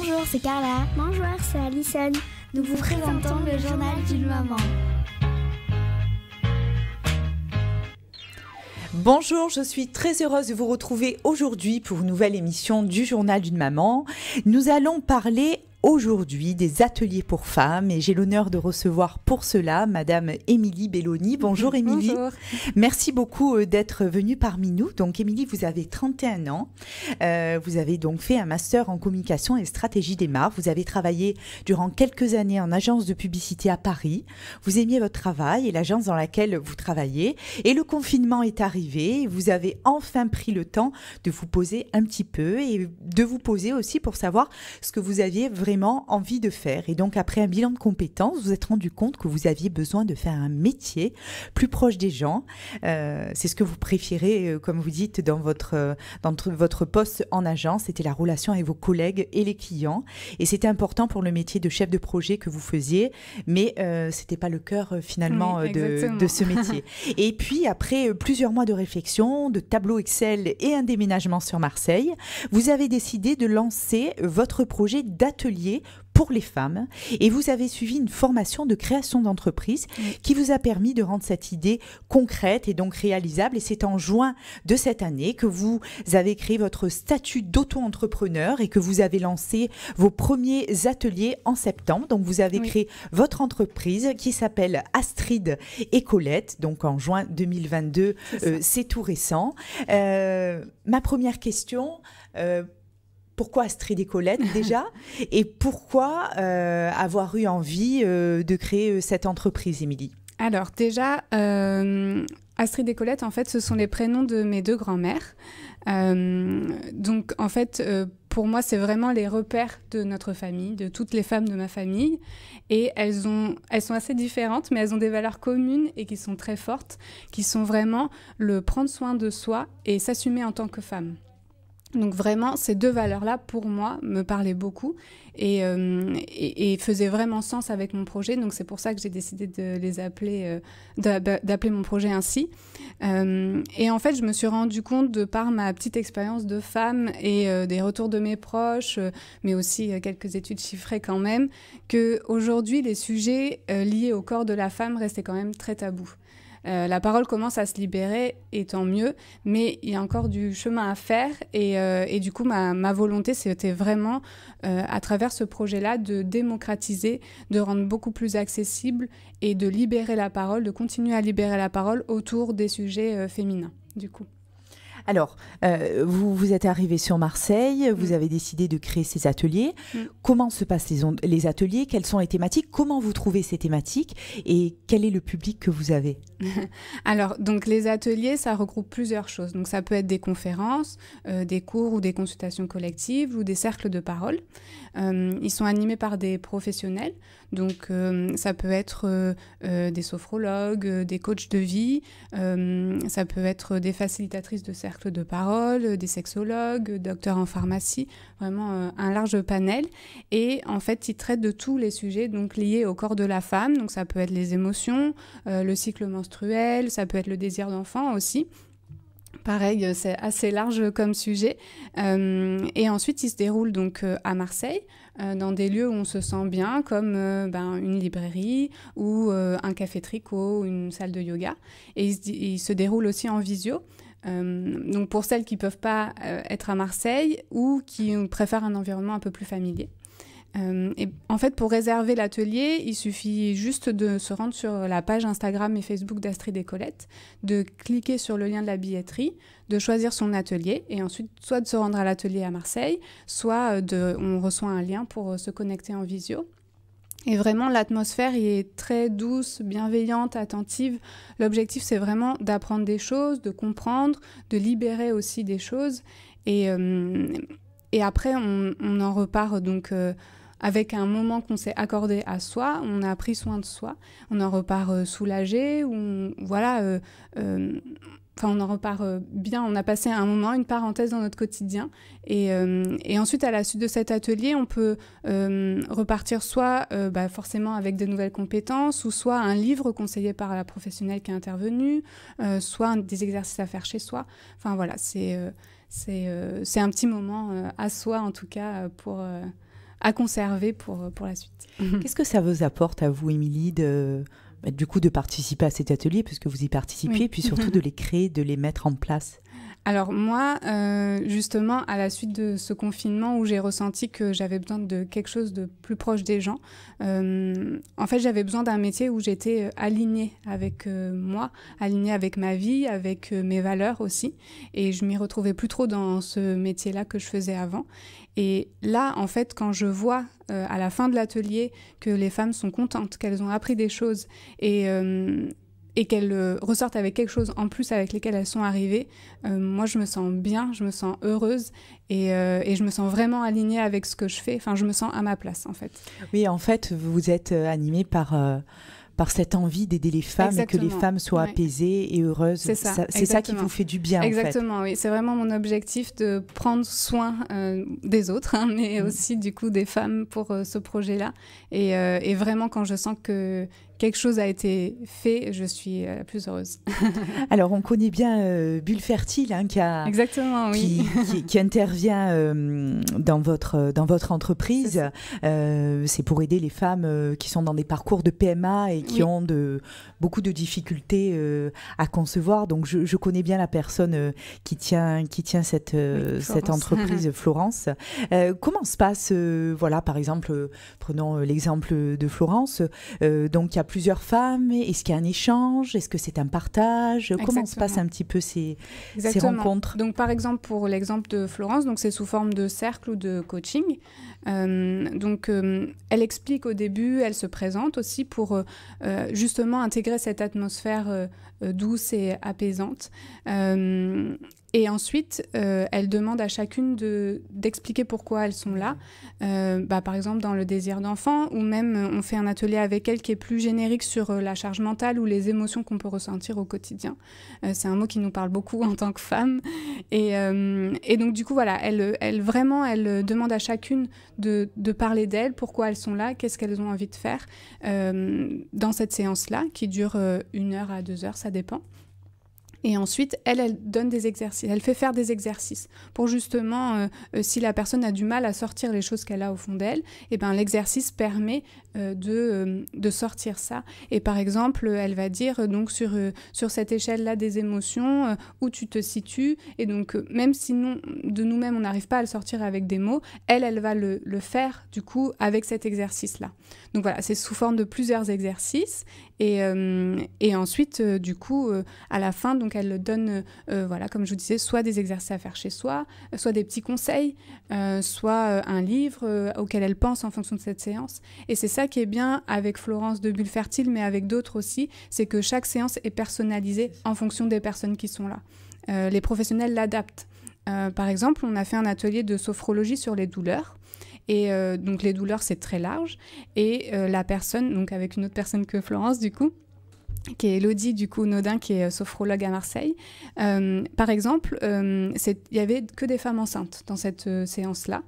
Bonjour, c'est Carla. Bonjour, c'est Alison. Nous vous présentons le journal d'une maman. Bonjour, je suis très heureuse de vous retrouver aujourd'hui pour une nouvelle émission du journal d'une maman. Nous allons parler aujourd'hui des ateliers pour femmes et j'ai l'honneur de recevoir pour cela Madame Émilie Belloni. Bonjour Émilie. Bonjour. Merci beaucoup d'être venue parmi nous. Donc Émilie, vous avez 31 ans. Vous avez donc fait un master en communication et stratégie des marques. Vous avez travaillé durant quelques années en agence de publicité à Paris. Vous aimiez votre travail et l'agence dans laquelle vous travaillez. Et le confinement est arrivé. Vous avez enfin pris le temps de vous poser un petit peu et de vous poser aussi pour savoir ce que vous aviez vraiment envie de faire. Et donc, après un bilan de compétences, vous vous êtes rendu compte que vous aviez besoin de faire un métier plus proche des gens. C'est ce que vous préférez, comme vous dites, dans votre poste en agence. C'était la relation avec vos collègues et les clients. Et c'était important pour le métier de chef de projet que vous faisiez, mais c'était pas le cœur finalement de ce métier. Et puis, après plusieurs mois de réflexion, de tableau Excel et un déménagement sur Marseille, vous avez décidé de lancer votre projet d'atelier pour les femmes et vous avez suivi une formation de création d'entreprise qui vous a permis de rendre cette idée concrète et donc réalisable. Et c'est en juin de cette année que vous avez créé votre statut d'auto-entrepreneur et que vous avez lancé vos premiers ateliers en septembre. Donc vous avez créé votre entreprise qui s'appelle Astrid et Colette, donc en juin 2022, c'est tout récent. Ma première question, pourquoi Astrid et Colette déjà et pourquoi avoir eu envie de créer cette entreprise, Émilie? Alors déjà, Astrid et Colette, en fait, ce sont les prénoms de mes deux grands-mères. Donc en fait, pour moi, c'est vraiment les repères de notre famille, de toutes les femmes de ma famille. Et elles sont assez différentes, mais elles ont des valeurs communes et qui sont très fortes, qui sont vraiment le prendre soin de soi et s'assumer en tant que femme. Donc vraiment, ces deux valeurs-là, pour moi, me parlaient beaucoup et faisaient vraiment sens avec mon projet. Donc c'est pour ça que j'ai décidé de les appeler, d'appeler mon projet ainsi. Et en fait, je me suis rendu compte, de par ma petite expérience de femme et des retours de mes proches, mais aussi quelques études chiffrées quand même, qu'aujourd'hui, les sujets liés au corps de la femme restaient quand même très tabous. La parole commence à se libérer, et tant mieux, mais il y a encore du chemin à faire et du coup ma volonté c'était vraiment à travers ce projet-là de démocratiser, de rendre beaucoup plus accessible et de libérer la parole, de continuer à libérer la parole autour des sujets féminins du coup. Alors, vous êtes arrivé sur Marseille, vous avez décidé de créer ces ateliers. Comment se passent les ateliers? Quelles sont les thématiques? Comment vous trouvez ces thématiques? Et quel est le public que vous avez? Alors, donc les ateliers, ça regroupe plusieurs choses. Donc, ça peut être des conférences, des cours ou des consultations collectives ou des cercles de parole. Ils sont animés par des professionnels. Donc, ça peut être des sophrologues, des coachs de vie. Ça peut être des facilitatrices de cercles de parole, des sexologues, docteurs en pharmacie. Vraiment un large panel. Et en fait, ils traitent de tous les sujets donc, liés au corps de la femme. Donc, ça peut être les émotions, le cycle menstruel, ça peut être le désir d'enfant aussi. Pareil, c'est assez large comme sujet. Et ensuite, il se déroule donc à Marseille, dans des lieux où on se sent bien, comme une librairie ou un café tricot ou une salle de yoga. Et il se déroule aussi en visio. Donc pour celles qui ne peuvent pas être à Marseille ou qui préfèrent un environnement un peu plus familier. Et en fait, pour réserver l'atelier, il suffit juste de se rendre sur la page Instagram et Facebook d'Astrid et Colette, de cliquer sur le lien de la billetterie, de choisir son atelier et ensuite soit de se rendre à l'atelier à Marseille, soit on reçoit un lien pour se connecter en visio. Et vraiment, l'atmosphère y est très douce, bienveillante, attentive. L'objectif, c'est vraiment d'apprendre des choses, de comprendre, de libérer aussi des choses. Et après, on en repart donc avec un moment qu'on s'est accordé à soi. On a pris soin de soi. On en repart soulagé. On en repart bien. On a passé un moment, une parenthèse dans notre quotidien. Et ensuite, à la suite de cet atelier, on peut repartir soit forcément avec de nouvelles compétences, ou soit un livre conseillé par la professionnelle qui est intervenue, soit des exercices à faire chez soi. Enfin voilà, c'est un petit moment à soi, en tout cas, à conserver pour la suite. Qu'est-ce que ça vous apporte à vous, Émilie, du coup, de participer à cet atelier, puisque vous y participez, puis surtout de les créer, de les mettre en place? Alors moi, justement, à la suite de ce confinement où j'ai ressenti que j'avais besoin de quelque chose de plus proche des gens, en fait, j'avais besoin d'un métier où j'étais alignée avec moi, alignée avec ma vie, avec mes valeurs aussi. Et je m'y retrouvais plus trop dans ce métier-là que je faisais avant. Et là, en fait, quand je vois à la fin de l'atelier que les femmes sont contentes, qu'elles ont appris des choses et qu'elles ressortent avec quelque chose en plus avec lesquelles elles sont arrivées, moi je me sens bien, je me sens heureuse et je me sens vraiment alignée avec ce que je fais. Enfin, je me sens à ma place en fait. Oui, en fait, vous êtes animée par cette envie d'aider les femmes. Exactement. Et que les femmes soient apaisées et heureuses. C'est ça qui vous fait du bien. Exactement, en fait. Oui. C'est vraiment mon objectif de prendre soin des autres, mais aussi du coup des femmes pour ce projet-là. Et vraiment, quand je sens que quelque chose a été fait, je suis la plus heureuse. Alors, on connaît bien Bulle Fertile, Exactement, oui. qui intervient dans votre entreprise. C'est pour aider les femmes qui sont dans des parcours de PMA et qui ont beaucoup de difficultés à concevoir. Donc, je connais bien la personne qui tient cette entreprise, Florence. Comment se passe, par exemple, prenons l'exemple de Florence. Donc, il y a plusieurs femmes. Est-ce qu'il y a un échange? Est-ce que c'est un partage? Comment se passent un petit peu ces rencontres? Donc, par exemple, pour l'exemple de Florence, donc c'est sous forme de cercle ou de coaching. Elle explique au début, elle se présente aussi pour justement intégrer cette atmosphère douce et apaisante. Et ensuite, elle demande à chacune d'expliquer pourquoi elles sont là. Par exemple, dans le désir d'enfant, ou même on fait un atelier avec elle qui est plus générique sur la charge mentale ou les émotions qu'on peut ressentir au quotidien. C'est un mot qui nous parle beaucoup en tant que femme. Et donc, du coup, voilà, elle demande à chacune de parler d'elles, pourquoi elles sont là, qu'est-ce qu'elles ont envie de faire dans cette séance-là, qui dure 1 heure à 2 heures, ça dépend. Et ensuite, elle donne des exercices. Elle fait faire des exercices pour justement, si la personne a du mal à sortir les choses qu'elle a au fond d'elle, l'exercice permet de sortir ça. Et par exemple, elle va dire donc sur cette échelle-là des émotions, où tu te situes. Et donc, même si de nous-mêmes, on n'arrive pas à le sortir avec des mots, elle va le faire du coup avec cet exercice-là. Donc voilà, c'est sous forme de plusieurs exercices. Et ensuite, du coup, à la fin, donc elle donne, comme je vous disais, soit des exercices à faire chez soi, soit des petits conseils, soit un livre auquel elle pense en fonction de cette séance. Et c'est ça qui est bien avec Florence de Bulle Fertile, mais avec d'autres aussi, c'est que chaque séance est personnalisée en fonction des personnes qui sont là. Les professionnels l'adaptent. Par exemple, on a fait un atelier de sophrologie sur les douleurs. Et donc les douleurs, c'est très large. Et la personne, donc avec une autre personne que Florence, du coup, qui est Elodie Nodin, qui est sophrologue à Marseille. Par exemple, il n'y avait que des femmes enceintes dans cette séance-là.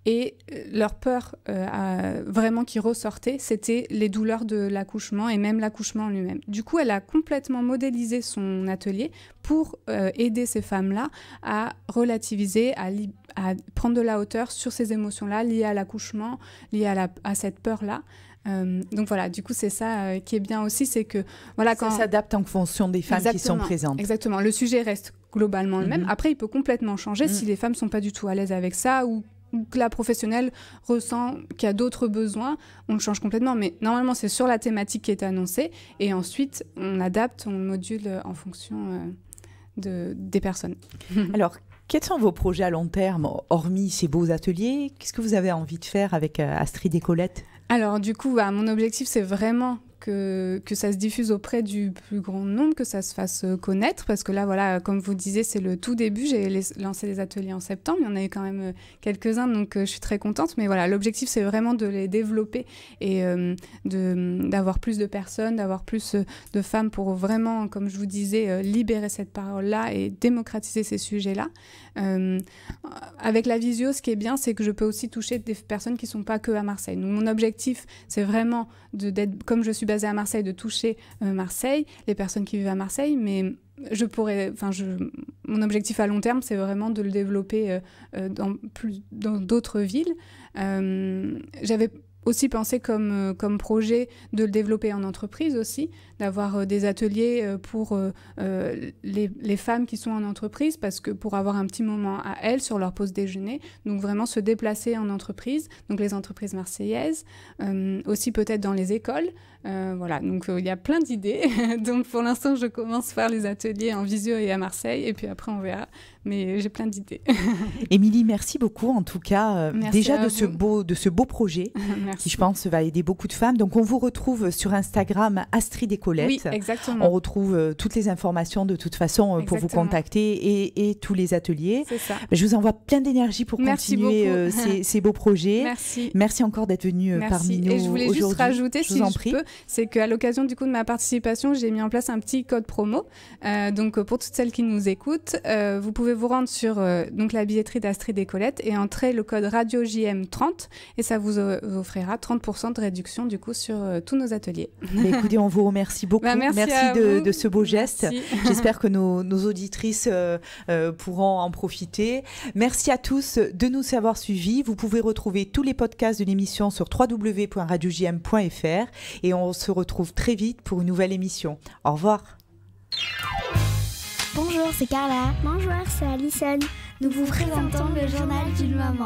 Et leur peur vraiment qui ressortait, c'était les douleurs de l'accouchement et même l'accouchement en lui-même. Du coup, elle a complètement modélisé son atelier pour aider ces femmes-là à relativiser, à prendre de la hauteur sur ces émotions-là liées à l'accouchement, liées à cette peur-là. Donc voilà, du coup c'est ça qui est bien aussi, c'est que voilà, ça s'adapte en fonction des femmes qui sont présentes. Exactement, le sujet reste globalement le même. Après, il peut complètement changer si les femmes sont pas du tout à l'aise avec ça ou que la professionnelle ressent qu'il y a d'autres besoins, on le change complètement. Mais normalement, c'est sur la thématique qui est annoncée et ensuite on adapte, on module en fonction des personnes. Alors, quels sont vos projets à long terme, hormis ces beaux ateliers? Qu'est-ce que vous avez envie de faire avec Astrid et Colette? Alors du coup, mon objectif, c'est vraiment que ça se diffuse auprès du plus grand nombre, que ça se fasse connaître, parce que là, voilà, comme vous disiez, c'est le tout début. J'ai lancé les ateliers en septembre, il y en a eu quand même quelques-uns, donc je suis très contente. Mais voilà, l'objectif, c'est vraiment de les développer et d'avoir plus de personnes, d'avoir plus de femmes pour vraiment, comme je vous disais, libérer cette parole-là et démocratiser ces sujets-là. avec la visio, ce qui est bien, c'est que je peux aussi toucher des personnes qui ne sont pas que à Marseille. Donc, mon objectif, c'est vraiment d'être, comme je suis basée à Marseille, de toucher Marseille, les personnes qui vivent à Marseille, mais mon objectif à long terme, c'est vraiment de le développer dans d'autres villes. J'avais aussi pensé comme projet de le développer en entreprise aussi, d'avoir des ateliers pour les femmes qui sont en entreprise, parce que pour avoir un petit moment à elles sur leur pause déjeuner, donc vraiment se déplacer en entreprise, donc les entreprises marseillaises, aussi peut-être dans les écoles. Voilà, donc il y a plein d'idées. Donc pour l'instant, je commence par les ateliers en visio et à Marseille, et puis après on verra. Mais j'ai plein d'idées. Émilie, merci beaucoup en tout cas déjà de ce beau projet qui, je pense, va aider beaucoup de femmes. Donc on vous retrouve sur Instagram Astrid et Colette. Oui, exactement. On retrouve toutes les informations de toute façon pour vous contacter et tous les ateliers. C'est ça. Je vous envoie plein d'énergie pour continuer ces beaux projets. Merci encore d'être venue parmi nous aujourd'hui. Et je voulais juste rajouter, si je peux, c'est qu'à l'occasion du coup de ma participation, j'ai mis en place un petit code promo. Donc pour toutes celles qui nous écoutent, vous pouvez vous rendre sur donc la billetterie d'Astrid et Colette et entrer le code RadioJM30 et ça vous offrira 30% de réduction du coup sur tous nos ateliers. Écoutez, on vous remercie beaucoup. Merci de ce beau geste. J'espère que nos auditrices pourront en profiter. Merci à tous de nous avoir suivis. Vous pouvez retrouver tous les podcasts de l'émission sur www.radiojm.fr et on se retrouve très vite pour une nouvelle émission. Au revoir. Bonjour, c'est Carla. Bonjour, c'est Alison. Nous vous présentons le journal d'une maman.